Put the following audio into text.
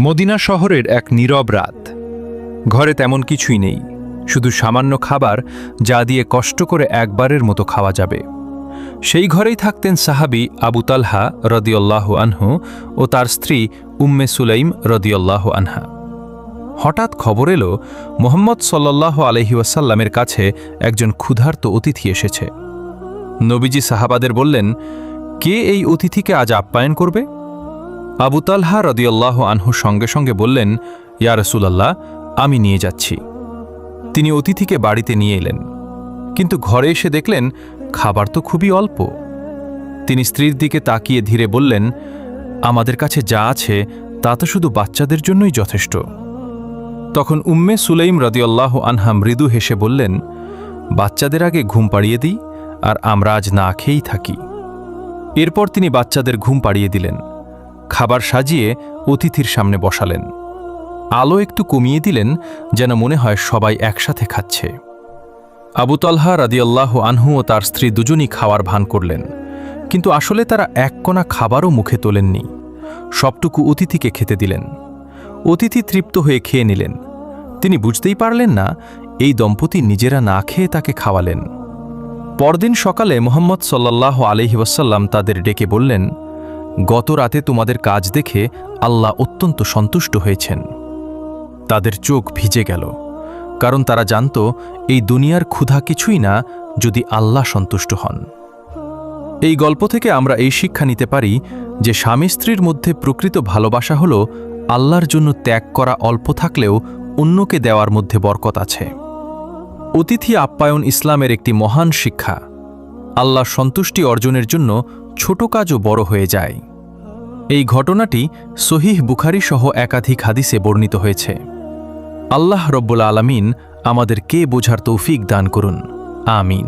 Medina শহরের এক নীরব রাত। ঘরে তেমন কিছুই নেই, শুধু সামান্য খাবার যা দিয়ে কষ্ট করে একবারের মতো খাওয়া যাবে। সেই ঘরেই থাকতেন সাহাবী আবু তালহা রদিয়াল্লাহু আনহু ও তার স্ত্রী উম্মে সুলাইম রদিয়াল্লাহু আনহা। হঠাৎ খবর এলো মুহাম্মদ সাল্লাল্লাহু আলাইহি ওয়াসাল্লামের কাছে একজন ক্ষুধার্ত অতিথি এসেছে। নবীজি সাহাবাদের বললেন, কে এই অতিথিকে আজ আপ্যায়ন করবে? আবু তালহা রদিয়াল্লাহু আনহু সঙ্গে সঙ্গে বললেন, ইয়া রাসূলুল্লাহ, আমি নিয়ে যাচ্ছি। তিনি অতিথিকে বাড়িতে নিয়ে এলেন, কিন্তু ঘরে এসে দেখলেন খাবার তো খুবই অল্প। তিনি স্ত্রীর দিকে তাকিয়ে ধীরে বললেন, আমাদের কাছে যা আছে তা তো শুধু বাচ্চাদের জন্যই যথেষ্ট। তখন উম্মে সুলাইম রদিয়াল্লাহু আনহা মৃদু হেসে বললেন, বাচ্চাদের আগে ঘুম পাড়িয়ে দিই, আর আমরা আজ না খেয়েই থাকি। এরপর তিনি বাচ্চাদের ঘুম পাড়িয়ে দিলেন, খাবার সাজিয়ে অতিথির সামনে বসালেন। আলো একটু কমিয়ে দিলেন, যেন মনে হয় সবাই একসাথে খাচ্ছে। আবু তালহা রাদিয়াল্লাহু আনহু ও তার স্ত্রী দুজনই খাওয়ার ভান করলেন, কিন্তু আসলে তারা এক কোনা খাবারও মুখে তোলেননি। সবটুকু অতিথিকে খেতে দিলেন। অতিথি তৃপ্ত হয়ে খেয়ে নিলেন। তিনি বুঝতেই পারলেন না এই দম্পতি নিজেরা না খেয়ে তাকে খাওয়ালেন। পরদিন সকালে মুহাম্মদ সাল্লাল্লাহু আলাইহি ওয়াসাল্লাম তাদের ডেকে বললেন, গত রাতে তোমাদের কাজ দেখে আল্লাহ অত্যন্ত সন্তুষ্ট হয়েছেন। তাদের চোখ ভিজে গেল, কারণ তারা জানত এই দুনিয়ার ক্ষুধা কিছুই না যদি আল্লাহ সন্তুষ্ট হন। এই গল্প থেকে আমরা এই শিক্ষা নিতে পারি যে স্বামী স্ত্রীর মধ্যে প্রকৃত ভালোবাসা হল আল্লাহর জন্য ত্যাগ করা অল্প থাকলেও অন্যকে দেওয়ার মধ্যে বরকত আছে। অতিথি আপ্যায়ন ইসলামের একটি মহান শিক্ষা। আল্লাহর সন্তুষ্টি অর্জনের জন্য ছোট কাজও বড় হয়ে যায়। এই ঘটনাটি সহিহ বুখারী সহ একাধিক হাদিসে বর্ণিত হয়েছে। আল্লাহ রব্বুল আলামিন আমাদেরকে বোঝার তৌফিক দান করুন। আমিন।